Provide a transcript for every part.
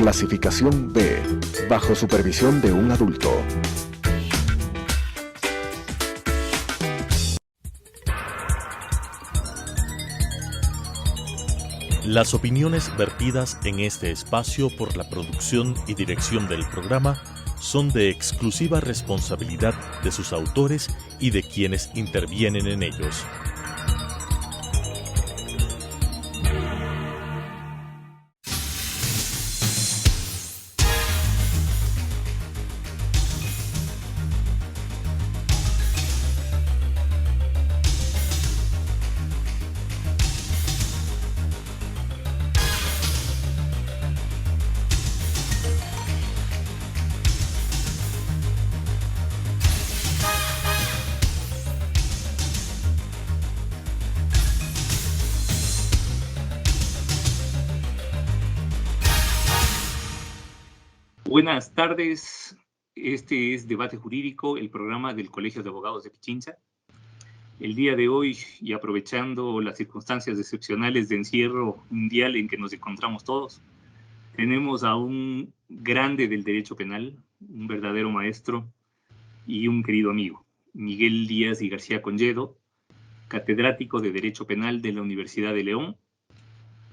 Clasificación B, bajo supervisión de un adulto. Las opiniones vertidas en este espacio por la producción y dirección del programa son de exclusiva responsabilidad de sus autores y de quienes intervienen en ellos. Buenas tardes, este es Debate Jurídico, el programa del Colegio de Abogados de Pichincha. El día de hoy, y aprovechando las circunstancias excepcionales de encierro mundial en que nos encontramos todos, tenemos a un grande del derecho penal, un verdadero maestro y un querido amigo, Miguel Díaz y García Conyedo, catedrático de Derecho Penal de la Universidad de León,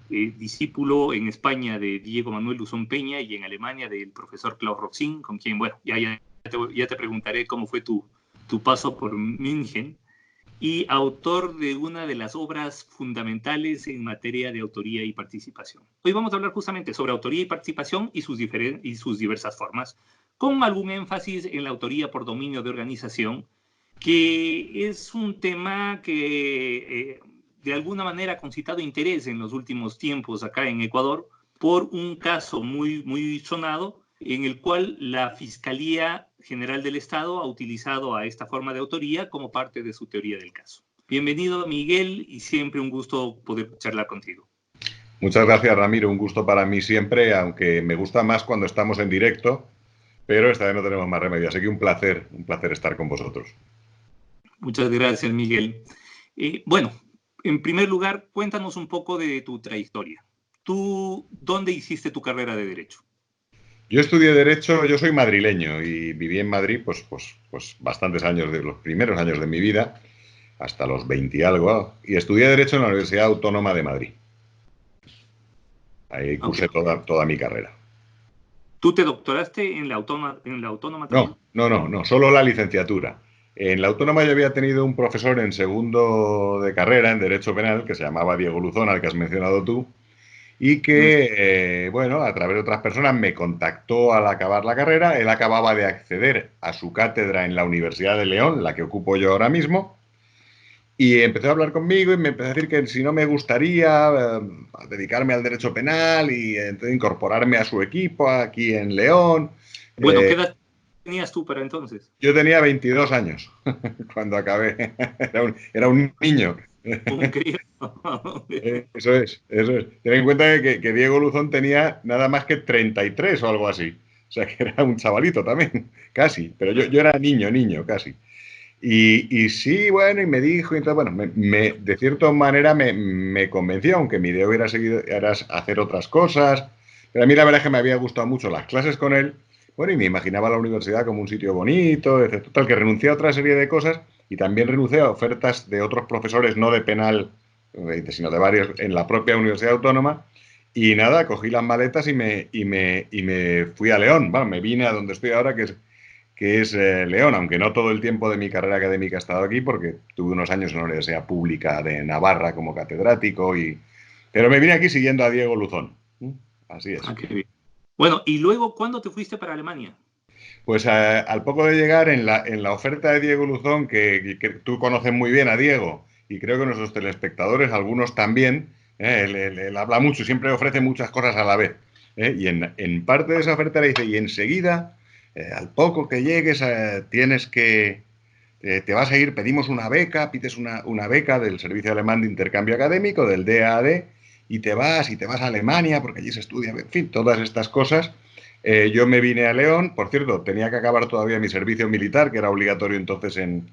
discípulo en España de Diego Manuel Luzón Peña y en Alemania del profesor Klaus Roxin, con quien, bueno, ya te preguntaré cómo fue tu paso por München, y autor de una de las obras fundamentales en materia de autoría y participación. Hoy vamos a hablar justamente sobre autoría y participación y sus diversas formas, con algún énfasis en la autoría por dominio de organización, que es un tema que de alguna manera ha concitado interés en los últimos tiempos acá en Ecuador por un caso muy sonado en el cual la Fiscalía General del Estado ha utilizado a esta forma de autoría como parte de su teoría del caso. Bienvenido, Miguel, y siempre un gusto poder charlar contigo. Muchas gracias, Ramiro. Un gusto para mí siempre, aunque me gusta más cuando estamos en directo, pero esta vez no tenemos más remedio. Así que un placer estar con vosotros. Muchas gracias, Miguel. Bueno, en primer lugar, cuéntanos un poco de tu trayectoria. ¿Tú dónde hiciste tu carrera de Derecho? Yo estudié Derecho, yo soy madrileño y viví en Madrid pues bastantes años, de los primeros años de mi vida, hasta los 20 y algo, y estudié Derecho en la Universidad Autónoma de Madrid. Ahí cursé toda mi carrera. ¿Tú te doctoraste en la Autónoma también? No, solo la licenciatura. En la Autónoma yo había tenido un profesor en segundo de carrera en Derecho Penal que se llamaba Diego Luzón, al que has mencionado tú, y que, a través de otras personas me contactó al acabar la carrera. Él acababa de acceder a su cátedra en la Universidad de León, la que ocupo yo ahora mismo, y empezó a hablar conmigo y me empezó a decir que si no me gustaría dedicarme al derecho penal y entonces incorporarme a su equipo aquí en León. Bueno, ¿qué edad tenías tú para entonces? Yo tenía 22 años cuando acabé. Era un niño. Un crío. Eso es. Ten en cuenta que Diego Luzón tenía nada más que 33 o algo así. O sea, que era un chavalito también, casi. Pero yo era niño, casi. Y sí, y me dijo, entonces, de cierta manera me convenció, aunque mi idea era hacer otras cosas. Pero a mí la verdad es que me había gustado mucho las clases con él. Y me imaginaba la universidad como un sitio bonito, etc. Total, que renuncié a otra serie de cosas y también renuncié a ofertas de otros profesores, no de penal, sino de varios, en la propia Universidad Autónoma. Y nada, cogí las maletas y me fui a León. Me vine a donde estoy ahora, que es León, aunque no todo el tiempo de mi carrera académica he estado aquí, porque tuve unos años en la Universidad Pública de Navarra como catedrático, pero me vine aquí siguiendo a Diego Luzón. Así es. Qué bien. Bueno, y luego, ¿cuándo te fuiste para Alemania? Pues al poco de llegar en la oferta de Diego Luzón, que tú conoces muy bien a Diego, y creo que nuestros telespectadores, algunos también, él habla mucho, siempre ofrece muchas cosas a la vez. Y en parte de esa oferta le dice, y enseguida, al poco que llegues, tienes que... te vas a ir, pedimos una beca, pides una beca del Servicio Alemán de Intercambio Académico, del DAAD, y te vas a Alemania, porque allí se estudia, en fin, todas estas cosas. Yo me vine a León, por cierto, tenía que acabar todavía mi servicio militar, que era obligatorio entonces en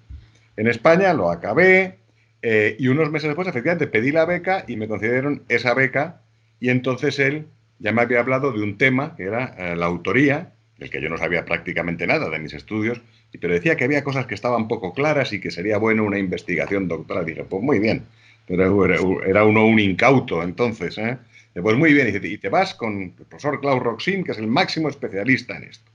España, lo acabé, y unos meses después, efectivamente, pedí la beca y me concedieron esa beca, y entonces él ya me había hablado de un tema que era la autoría, del que yo no sabía prácticamente nada de mis estudios, pero decía que había cosas que estaban poco claras y que sería bueno una investigación doctoral. Dije, pues muy bien, pero era uno un incauto entonces, ¿eh? Pues muy bien, y te vas con el profesor Klaus Roxin, que es el máximo especialista en esto,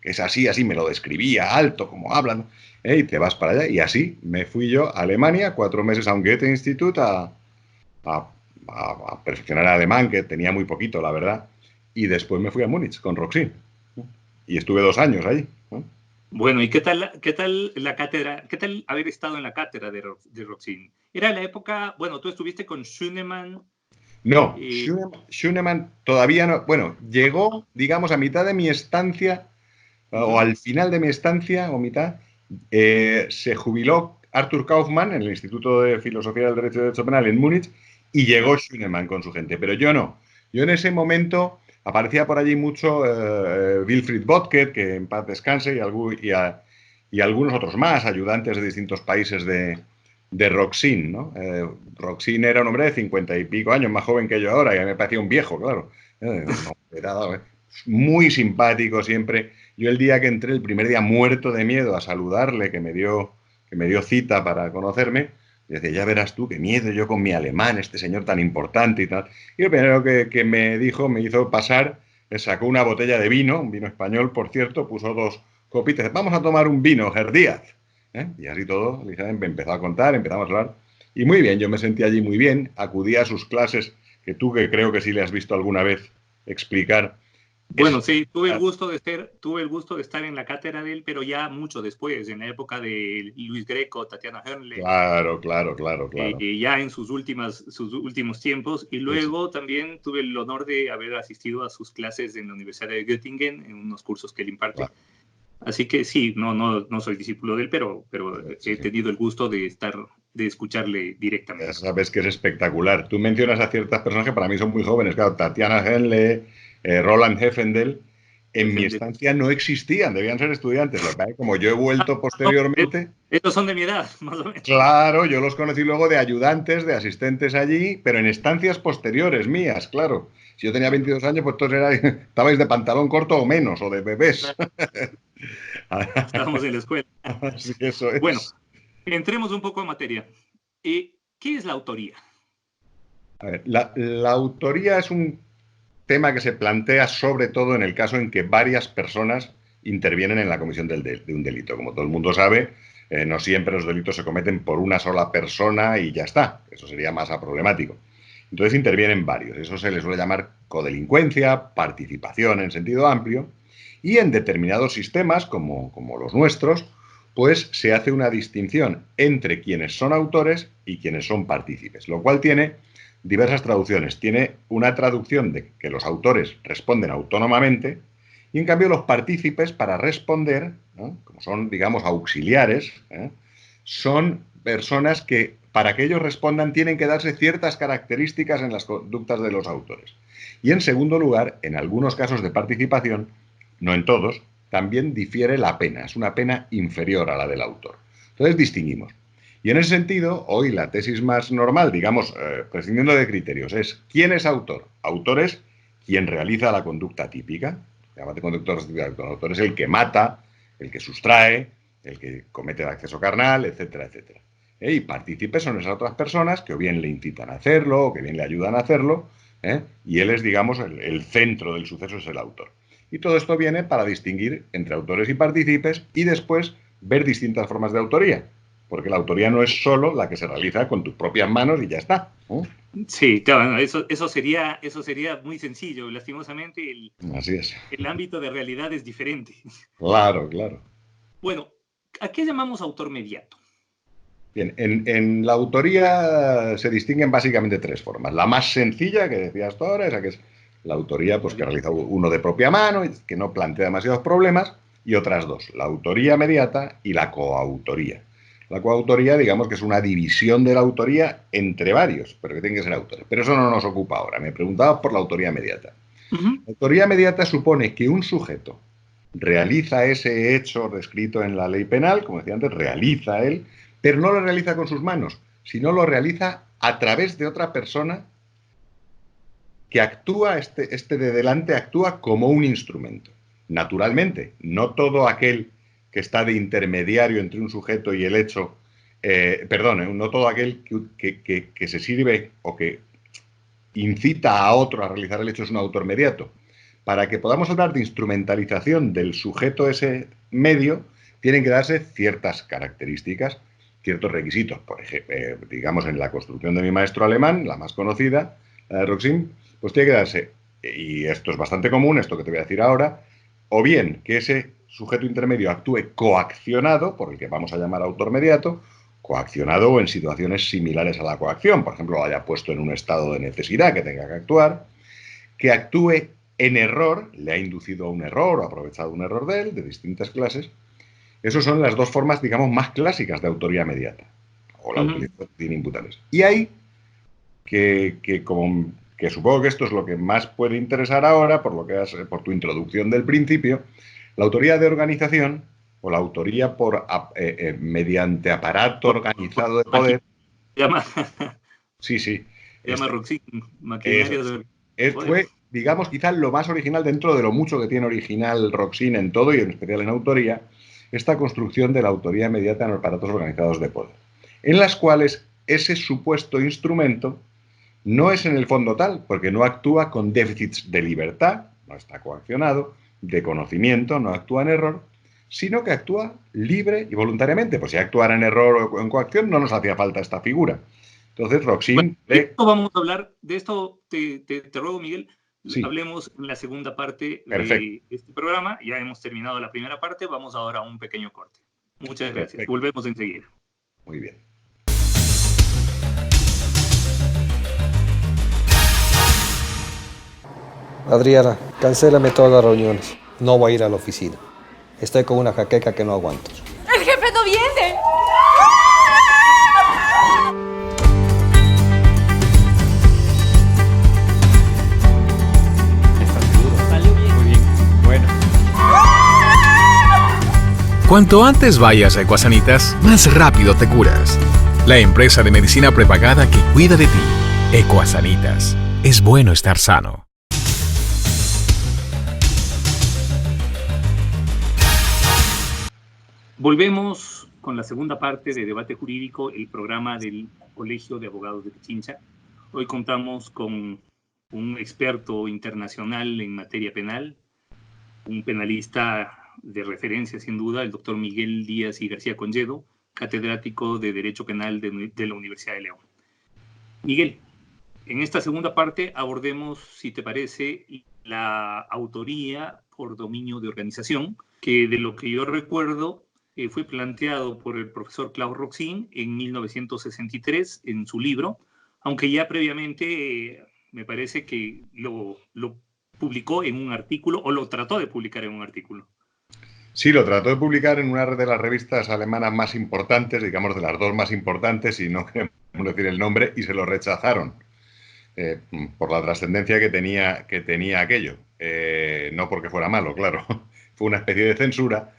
que es así, me lo describía, alto, como hablan, y te vas para allá. Y así me fui yo a Alemania, 4 meses a un Goethe-Institut a perfeccionar alemán, que tenía muy poquito, la verdad, y después me fui a Múnich con Roxin. Y estuve 2 años ahí, ¿no? Bueno, ¿y qué tal la cátedra? ¿Qué tal haber estado en la cátedra de Roxin? Era la época, bueno, tú estuviste con Schünemann. No, Schünemann todavía no. Bueno, llegó, digamos, a mitad de mi estancia, o al final de mi estancia, o mitad, se jubiló Arthur Kaufmann en el Instituto de Filosofía del Derecho Penal en Múnich y llegó Schünemann con su gente, pero yo no. Yo en ese momento aparecía por allí mucho Wilfried Böttger, que en paz descanse, y algunos otros más, ayudantes de distintos países de Roxin, ¿no? Roxin era un hombre de 50 y pico años, más joven que yo ahora, y a mí me parecía un viejo, claro. Era muy simpático siempre. Yo el día que entré, el primer día muerto de miedo a saludarle, que me dio cita para conocerme, y decía, ya verás tú, qué miedo yo con mi alemán, este señor tan importante y tal. Y lo primero que me dijo, me hizo pasar, me sacó una botella de vino, un vino español, por cierto, puso 2 copitas, vamos a tomar un vino, Herr Díaz. Y así todo, me empezó a contar, empezamos a hablar. Y muy bien, yo me sentí allí muy bien, acudí a sus clases, que tú que creo que sí le has visto alguna vez explicar. Bueno, sí, tuve el gusto de estar en la cátedra de él, pero ya mucho después, en la época de Luis Greco, Tatiana Hörnle. Claro. Ya en sus últimos tiempos. Y luego también tuve el honor de haber asistido a sus clases en la Universidad de Göttingen, en unos cursos que él imparte. Claro. Así que sí, no soy discípulo de él, pero he tenido el gusto de escucharle directamente. Ya sabes que es espectacular. Tú mencionas a ciertas personas que para mí son muy jóvenes. Claro, Tatiana Hörnle, Roland Heffendel, en mi estancia no existían, debían ser estudiantes. Como yo he vuelto posteriormente... Estos son de mi edad, más o menos. Claro, yo los conocí luego de ayudantes, de asistentes allí, pero en estancias posteriores mías, claro. Si yo tenía 22 años, pues todos estabais de pantalón corto o menos, o de bebés. Estábamos en la escuela. Así que eso es. Bueno, entremos un poco en materia. ¿Qué es la autoría? A ver, la autoría es un tema que se plantea sobre todo en el caso en que varias personas intervienen en la comisión de un delito. Como todo el mundo sabe, no siempre los delitos se cometen por una sola persona y ya está. Eso sería más problemático. Entonces intervienen varios. Eso se les suele llamar codelincuencia, participación en sentido amplio, y en determinados sistemas, como los nuestros, pues se hace una distinción entre quienes son autores y quienes son partícipes, lo cual tiene diversas traducciones. Tiene una traducción de que los autores responden autónomamente y, en cambio, los partícipes, para responder, ¿no?, como son, digamos, auxiliares, son personas que, para que ellos respondan, tienen que darse ciertas características en las conductas de los autores. Y, en segundo lugar, en algunos casos de participación, no en todos, también difiere la pena. Es una pena inferior a la del autor. Entonces, distinguimos. Y en ese sentido, hoy la tesis más normal, digamos, prescindiendo de criterios, es ¿quién es autor? Autor es quien realiza la conducta típica. Llámate conductor típico. Autor es el que mata, el que sustrae, el que comete el acceso carnal, etcétera, etcétera. Y partícipes son esas otras personas que o bien le incitan a hacerlo, o que bien le ayudan a hacerlo, y él es, digamos, el centro del suceso, es el autor. Y todo esto viene para distinguir entre autores y partícipes y después ver distintas formas de autoría. Porque la autoría no es solo la que se realiza con tus propias manos y ya está. Sí, claro, eso sería muy sencillo. Lastimosamente, así es. El ámbito de realidad es diferente. Claro. Bueno, ¿a qué llamamos autor mediato? Bien, en la autoría se distinguen básicamente 3 formas. La más sencilla, que decías tú ahora, esa que es la autoría pues, que realiza uno de propia mano, que no plantea demasiados problemas, y otras 2, la autoría mediata y la coautoría. La coautoría, digamos que es una división de la autoría entre varios, pero que tienen que ser autores. Pero eso no nos ocupa ahora. Me preguntabas por la autoría mediata. La autoría mediata supone que un sujeto realiza ese hecho descrito en la ley penal, como decía antes, realiza él, pero no lo realiza con sus manos, sino lo realiza a través de otra persona que actúa, este de delante actúa como un instrumento. Naturalmente, no todo aquel que está de intermediario entre un sujeto y el hecho, no todo aquel que se sirve o que incita a otro a realizar el hecho es un autor mediato. Para que podamos hablar de instrumentalización del sujeto ese medio, tienen que darse ciertas características, ciertos requisitos. Por ejemplo, digamos, en la construcción de mi maestro alemán, la más conocida, la de Roxin, pues tiene que darse, y esto es bastante común, esto que te voy a decir ahora, o bien que ese sujeto intermedio actúe coaccionado, por el que vamos a llamar autor mediato, coaccionado o en situaciones similares a la coacción, por ejemplo, lo haya puesto en un estado de necesidad que tenga que actuar, que actúe en error, le ha inducido a un error o ha aprovechado un error de él, de distintas clases. Esas son las dos formas, digamos, más clásicas de autoría mediata, o la utilización de inimputables. Y hay que supongo que esto es lo que más puede interesar ahora, por tu introducción del principio, la autoría de organización o la autoría mediante aparato organizado de poder. Llama, Sí. Se llama Roxin, maquinaria de poder. Fue, digamos, quizás lo más original dentro de lo mucho que tiene original Roxin en todo y en especial en autoría, esta construcción de la autoría inmediata en los aparatos organizados de poder, en las cuales ese supuesto instrumento no es en el fondo tal, porque no actúa con déficits de libertad, no está coaccionado, de conocimiento, no actúa en error, sino que actúa libre y voluntariamente. Pues si actuara en error o en coacción no nos hacía falta esta figura. Entonces, Roxin... Bueno, de esto vamos a hablar, de esto te ruego, Miguel, sí, hablemos en la segunda parte perfecto, de este programa. Ya hemos terminado la primera parte, vamos ahora a un pequeño corte. Muchas gracias. Perfecto. Volvemos enseguida. Muy bien. Adriana, cancélame todas las reuniones. No voy a ir a la oficina. Estoy con una jaqueca que no aguanto. ¡El jefe no viene! ¿Estás seguro? Salió bien. Muy bien. Bueno. Cuanto antes vayas a Ecuasanitas, más rápido te curas. La empresa de medicina prepagada que cuida de ti. Ecuasanitas. Es bueno estar sano. Volvemos con la segunda parte de Debate Jurídico, el programa del Colegio de Abogados de Pichincha. Hoy contamos con un experto internacional en materia penal, un penalista de referencia sin duda, el doctor Miguel Díaz y García Conyedo, catedrático de Derecho Penal de la Universidad de León. Miguel, en esta segunda parte abordemos, si te parece, la autoría por dominio de organización, que de lo que yo recuerdo fue planteado por el profesor Klaus Roxin en 1963 en su libro, aunque ya previamente me parece que lo publicó en un artículo o lo trató de publicar en un artículo. Sí, lo trató de publicar en una de las revistas alemanas más importantes, digamos de las dos más importantes, y no queremos decir el nombre, y se lo rechazaron por la trascendencia que tenía aquello. No porque fuera malo, claro. Fue una especie de censura.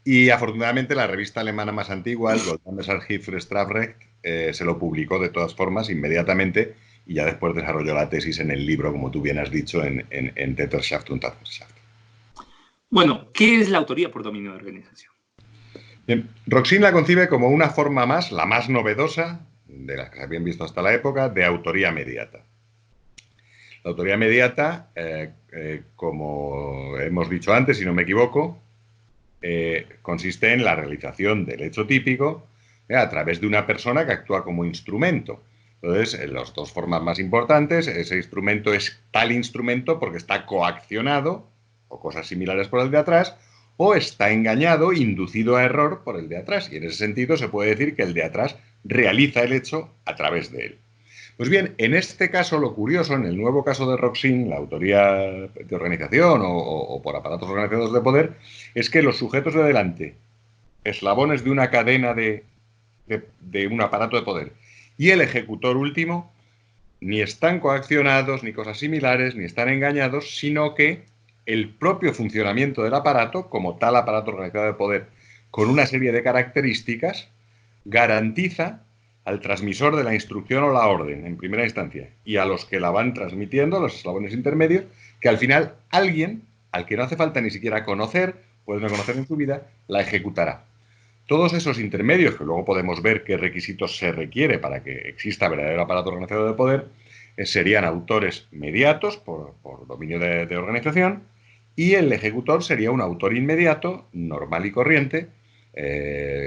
Y afortunadamente la revista alemana más antigua, el Goldanes Archiv für Strafrecht, se lo publicó de todas formas inmediatamente y ya después desarrolló la tesis en el libro, como tú bien has dicho, en Täterschaft und Tatterschaft. Bueno, ¿qué es la autoría por dominio de organización? Bien, Roxin la concibe como una forma más, la más novedosa, de las que se habían visto hasta la época, de autoría mediata. La autoría mediata, como hemos dicho antes, si no me equivoco, consiste en la realización del hecho típico a través de una persona que actúa como instrumento. Entonces, en las dos formas más importantes, ese instrumento es tal instrumento porque está coaccionado o cosas similares por el de atrás, o está engañado, inducido a error por el de atrás. Y en ese sentido se puede decir que el de atrás realiza el hecho a través de él. Pues bien, en este caso, lo curioso, en el nuevo caso de Roxin, la autoría de organización o por aparatos organizados de poder, es que los sujetos de delante, eslabones de una cadena de un aparato de poder, y el ejecutor último, ni están coaccionados, ni cosas similares, ni están engañados, sino que el propio funcionamiento del aparato, como tal aparato organizado de poder, con una serie de características, garantiza al transmisor de la instrucción o la orden, en primera instancia, y a los que la van transmitiendo, los eslabones intermedios, que al final alguien, al que no hace falta ni siquiera conocer, puede no conocer en su vida, la ejecutará. Todos esos intermedios, que luego podemos ver qué requisitos se requiere para que exista verdadero aparato organizado de poder, serían autores mediatos por dominio de organización, y el ejecutor sería un autor inmediato, normal y corriente,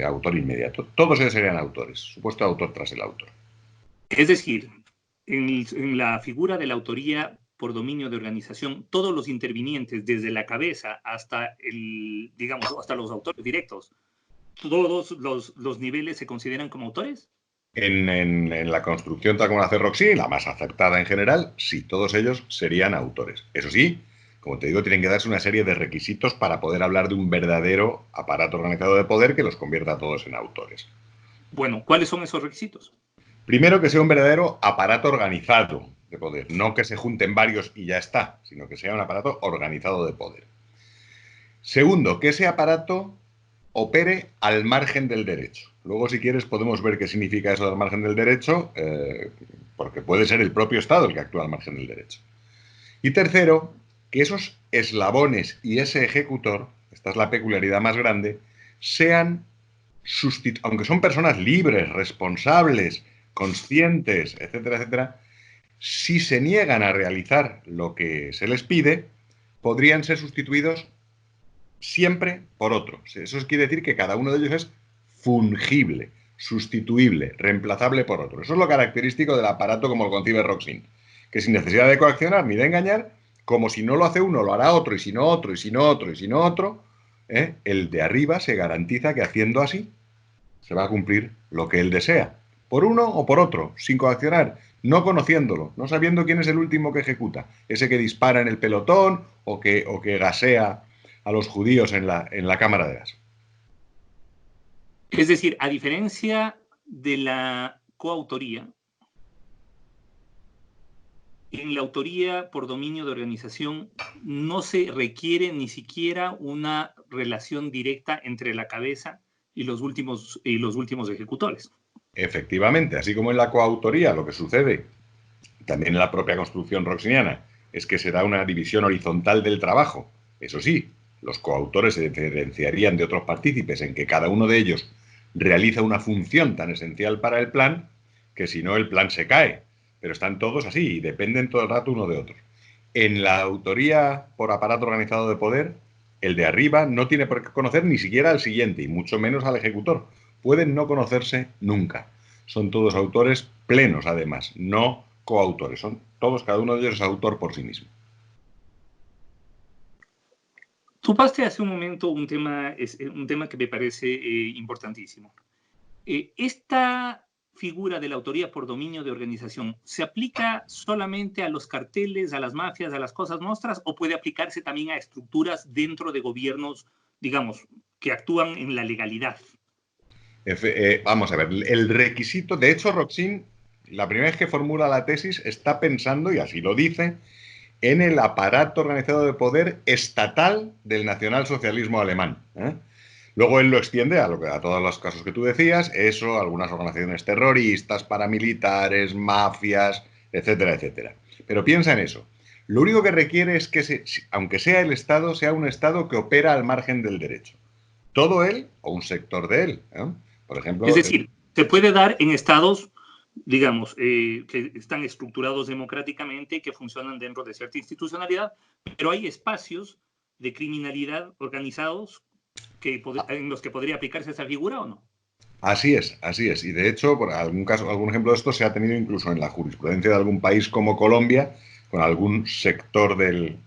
autor inmediato. Todos ellos serían autores, supuesto autor tras el autor. Es decir, en la figura de la autoría por dominio de organización, todos los intervinientes, desde la cabeza hasta hasta los autores directos, ¿todos los niveles se consideran como autores? En la construcción tal como la hace Roxin, la más acertada en general, sí, todos ellos serían autores. Eso sí, como te digo, tienen que darse una serie de requisitos para poder hablar de un verdadero aparato organizado de poder que los convierta a todos en autores. Bueno, ¿cuáles son esos requisitos? Primero, que sea un verdadero aparato organizado de poder, no que se junten varios y ya está, sino que sea un aparato organizado de poder. Segundo, que ese aparato opere al margen del derecho. Luego, si quieres, podemos ver qué significa eso del margen del derecho, porque puede ser el propio Estado el que actúa al margen del derecho. Y tercero, que esos eslabones y ese ejecutor, esta es la peculiaridad más grande, sean, aunque son personas libres, responsables, conscientes, etcétera, etcétera, si se niegan a realizar lo que se les pide, podrían ser sustituidos siempre por otro. Eso quiere decir que cada uno de ellos es fungible, sustituible, reemplazable por otro. Eso es lo característico del aparato como lo concibe Roxin, que sin necesidad de coaccionar ni de engañar, como si no lo hace uno, lo hará otro, y si no otro, y si no otro, y si no otro, el de arriba se garantiza que haciendo así se va a cumplir lo que él desea, por uno o por otro, sin coaccionar, no conociéndolo, no sabiendo quién es el último que ejecuta, ese que dispara en el pelotón o que gasea a los judíos en la cámara de gas. Es decir, a diferencia de la coautoría, en la autoría por dominio de organización no se requiere ni siquiera una relación directa entre la cabeza y los últimos ejecutores. Efectivamente, así como en la coautoría lo que sucede, también en la propia construcción roxiniana, es que se da una división horizontal del trabajo. Eso sí, los coautores se diferenciarían de otros partícipes en que cada uno de ellos realiza una función tan esencial para el plan que si no el plan se cae. Pero están todos así y dependen todo el rato uno de otro. En la autoría por aparato organizado de poder, el de arriba no tiene por qué conocer ni siquiera al siguiente y mucho menos al ejecutor. Pueden no conocerse nunca. Son todos autores plenos, además, no coautores. Son todos, cada uno de ellos es autor por sí mismo. Topaste hace un momento un tema que me parece importantísimo. Esta figura de la autoría por dominio de organización, ¿se aplica solamente a los carteles, a las mafias, a las cosas nostras, o puede aplicarse también a estructuras dentro de gobiernos, digamos, que actúan en la legalidad? Vamos a ver, el requisito, de hecho, Roxin, la primera vez que formula la tesis, está pensando, y así lo dice, en el aparato organizado de poder estatal del nacionalsocialismo alemán. Luego él lo extiende a todos los casos que tú decías, eso, algunas organizaciones terroristas, paramilitares, mafias, etcétera, etcétera. Pero piensa en eso. Lo único que requiere es que, aunque sea el Estado, sea un Estado que opera al margen del derecho. Todo él o un sector de él. Por ejemplo, es decir, se puede dar en estados, digamos, que están estructurados democráticamente, que funcionan dentro de cierta institucionalidad, pero hay espacios de criminalidad organizados en los que podría aplicarse esa figura, ¿o no? Así es. Y de hecho, por algún ejemplo de esto se ha tenido incluso en la jurisprudencia de algún país como Colombia, con algún sector del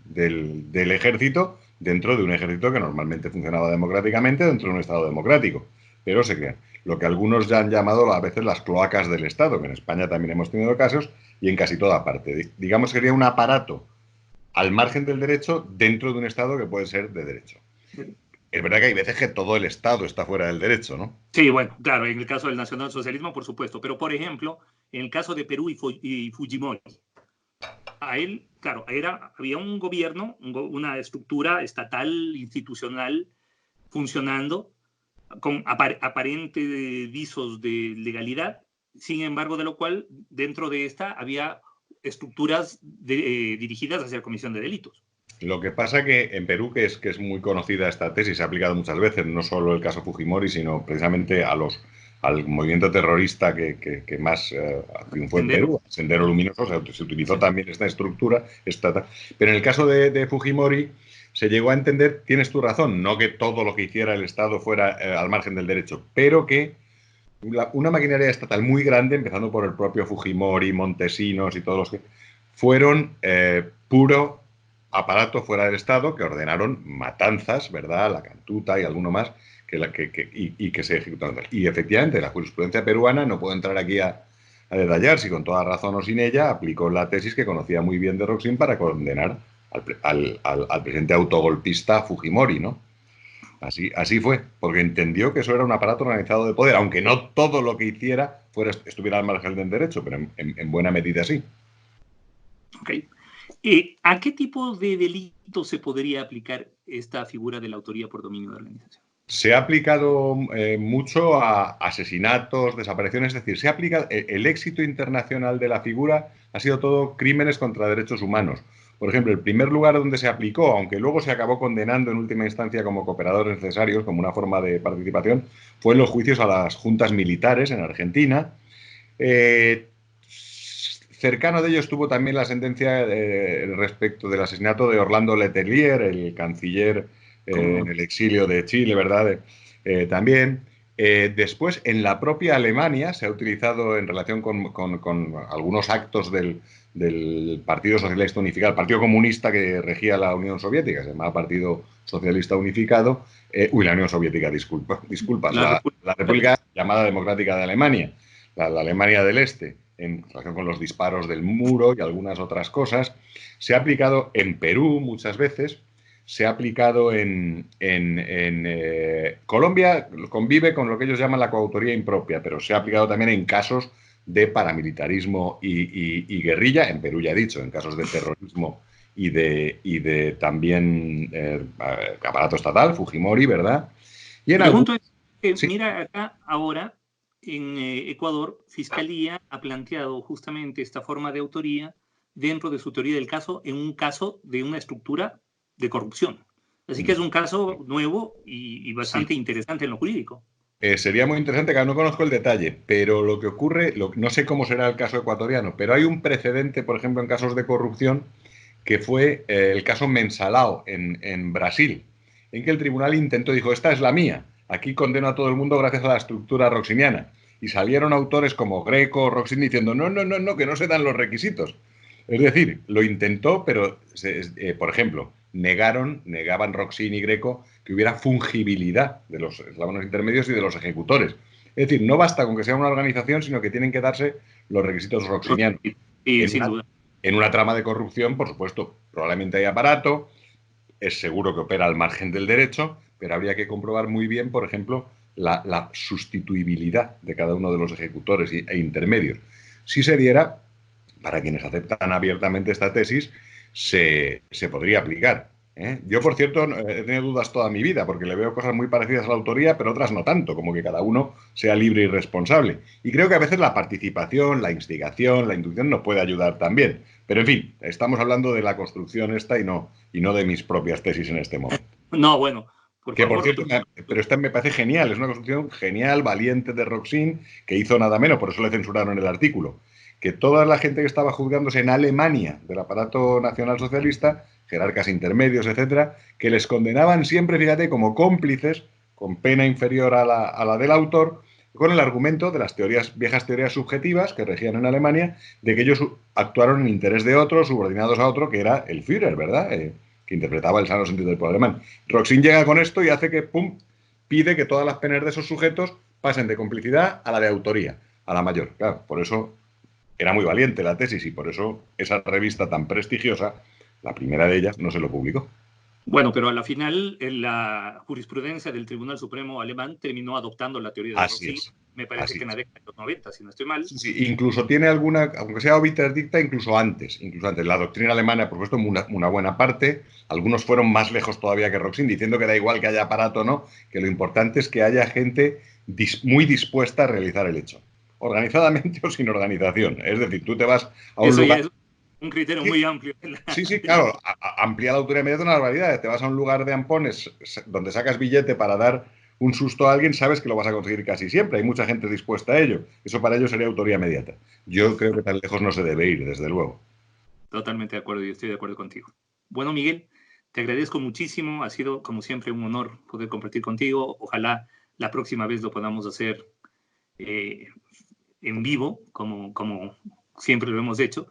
ejército, dentro de un ejército que normalmente funcionaba democráticamente, dentro de un Estado democrático. Pero se crean lo que algunos ya han llamado a veces las cloacas del Estado, que en España también hemos tenido casos, y en casi toda parte. Digamos que sería un aparato al margen del derecho dentro de un Estado que puede ser de derecho. Es verdad que hay veces que todo el Estado está fuera del derecho, ¿no? Sí, bueno, claro, en el caso del nacionalsocialismo, por supuesto. Pero, por ejemplo, en el caso de Perú y Fujimori, a él, claro, había un gobierno, una estructura estatal, institucional, funcionando con aparentes visos de legalidad, sin embargo, de lo cual dentro de esta había estructuras dirigidas hacia la comisión de delitos. Lo que pasa que en Perú, que es muy conocida esta tesis, se ha aplicado muchas veces, no solo el caso Fujimori, sino precisamente al movimiento terrorista que más triunfó en Perú, Sendero Luminoso, se utilizó también esta estructura, pero en el caso de Fujimori se llegó a entender, tienes tu razón, no que todo lo que hiciera el Estado fuera al margen del derecho, pero que una maquinaria estatal muy grande, empezando por el propio Fujimori, Montesinos y todos los que fueron puro aparato fuera del Estado que ordenaron matanzas, ¿verdad? La Cantuta y alguno más, que se ejecutaron. Y efectivamente, la jurisprudencia peruana, no puedo entrar aquí a detallar si con toda razón o sin ella, aplicó la tesis que conocía muy bien de Roxin para condenar al presidente autogolpista Fujimori, ¿no? Así fue, porque entendió que eso era un aparato organizado de poder, aunque no todo lo que hiciera estuviera al margen del derecho, pero en buena medida sí. Ok. ¿A qué tipo de delito se podría aplicar esta figura de la autoría por dominio de organización? Se ha aplicado mucho a asesinatos, desapariciones, es decir, se ha aplicado, el éxito internacional de la figura ha sido todo crímenes contra derechos humanos. Por ejemplo, el primer lugar donde se aplicó, aunque luego se acabó condenando en última instancia como cooperadores necesarios, como una forma de participación, fue en los juicios a las juntas militares en Argentina. Cercano de ello estuvo también la sentencia respecto del asesinato de Orlando Letelier, el canciller en el exilio de Chile, ¿verdad? También. Después, en la propia Alemania, se ha utilizado en relación con algunos actos del Partido Socialista Unificado, el Partido Comunista que regía la Unión Soviética, se llamaba Partido Socialista Unificado, la Unión Soviética, disculpas, la República llamada Democrática de Alemania, la Alemania del Este, en relación con los disparos del muro y algunas otras cosas. Se ha aplicado en Perú muchas veces, se ha aplicado en Colombia, convive con lo que ellos llaman la coautoría impropia, pero se ha aplicado también en casos de paramilitarismo y guerrilla, en Perú ya he dicho, en casos de terrorismo y de también aparato estatal, Fujimori, ¿verdad? Y sí. Mira acá ahora, en Ecuador, Fiscalía ha planteado justamente esta forma de autoría dentro de su teoría del caso en un caso de una estructura de corrupción. Así que es un caso nuevo y bastante interesante en lo jurídico. Sería muy interesante, que no conozco el detalle, pero lo que ocurre, no sé cómo será el caso ecuatoriano, pero hay un precedente, por ejemplo, en casos de corrupción, que fue el caso Mensalao en Brasil, en que el tribunal dijo, esta es la mía, aquí condeno a todo el mundo gracias a la estructura roxiniana. Y salieron autores como Greco o Roxin diciendo, no, que no se dan los requisitos. Es decir, lo intentó, pero, por ejemplo, negaban Roxin y Greco que hubiera fungibilidad de los eslabones intermedios y de los ejecutores. Es decir, no basta con que sea una organización, sino que tienen que darse los requisitos roxinianos. Sin duda. En una trama de corrupción, por supuesto, probablemente hay aparato, es seguro que opera al margen del derecho, pero habría que comprobar muy bien, por ejemplo, la sustituibilidad de cada uno de los ejecutores e intermedios. Si se diera, para quienes aceptan abiertamente esta tesis, se podría aplicar. Yo, por cierto, he tenido dudas toda mi vida, porque le veo cosas muy parecidas a la autoría, pero otras no tanto, como que cada uno sea libre y responsable. Y creo que a veces la participación, la instigación, la inducción nos puede ayudar también. Pero, en fin, estamos hablando de la construcción esta y no de mis propias tesis en este momento. No, bueno. Por cierto, pero esta me parece genial, es una construcción genial, valiente de Roxin, que hizo nada menos, por eso le censuraron el artículo, que toda la gente que estaba juzgándose en Alemania del aparato nacional socialista, jerarcas intermedios, etcétera, que les condenaban siempre, fíjate, como cómplices, con pena inferior a la del autor, con el argumento de las viejas teorías subjetivas que regían en Alemania, de que ellos actuaron en interés de otro, subordinados a otro, que era el Führer, ¿verdad?, que interpretaba el sano sentido del pueblo alemán. Roxin llega con esto y hace que, pide que todas las penas de esos sujetos pasen de complicidad a la de autoría, a la mayor. Claro, por eso era muy valiente la tesis y por eso esa revista tan prestigiosa, la primera de ellas, no se lo publicó. Bueno, pero a la final la jurisprudencia del Tribunal Supremo alemán terminó adoptando la teoría de Roxin. Me parece que en la década de los 90, si no estoy mal. Sí, incluso tiene alguna, aunque sea obiter dicta, incluso antes. La doctrina alemana, por supuesto, una buena parte. Algunos fueron más lejos todavía que Roxin, diciendo que da igual que haya aparato o no, que lo importante es que haya gente muy dispuesta a realizar el hecho. organizadamente o sin organización. Es decir, tú te vas a un Eso lugar... ya es un criterio muy amplio. Sí, claro, amplía la autoridad inmediata una barbaridad. Te vas a un lugar de ampones donde sacas billete para dar un susto a alguien, sabes que lo vas a conseguir casi siempre. Hay mucha gente dispuesta a ello. Eso para ellos sería autoría inmediata. Yo creo que tan lejos no se debe ir, desde luego. Totalmente de acuerdo, yo estoy de acuerdo contigo. Bueno, Miguel, te agradezco muchísimo. Ha sido, como siempre, un honor poder compartir contigo. Ojalá la próxima vez lo podamos hacer en vivo, como siempre lo hemos hecho.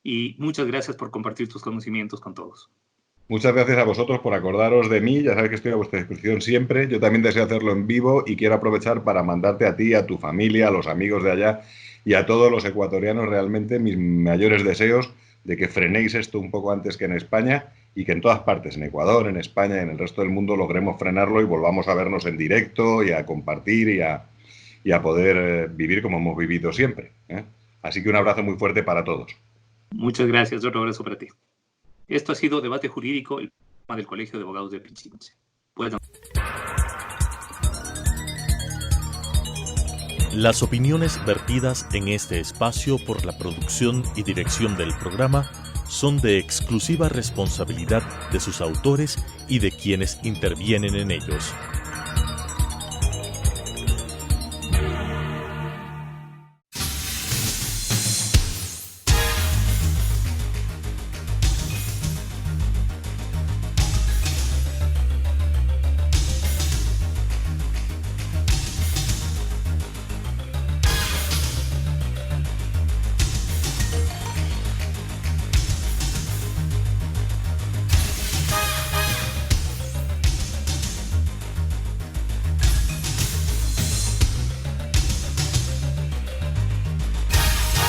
Y muchas gracias por compartir tus conocimientos con todos. Muchas gracias a vosotros por acordaros de mí. Ya sabéis que estoy a vuestra disposición siempre. Yo también deseo hacerlo en vivo y quiero aprovechar para mandarte a ti, a tu familia, a los amigos de allá y a todos los ecuatorianos realmente mis mayores deseos de que frenéis esto un poco antes que en España y que en todas partes, en Ecuador, en España y en el resto del mundo, logremos frenarlo y volvamos a vernos en directo y a compartir y a poder vivir como hemos vivido siempre, ¿eh? Así que un abrazo muy fuerte para todos. Muchas gracias, otro abrazo para ti. Esto ha sido Debate Jurídico, el programa del Colegio de Abogados de Pichinche. Las opiniones vertidas en este espacio por la producción y dirección del programa son de exclusiva responsabilidad de sus autores y de quienes intervienen en ellos.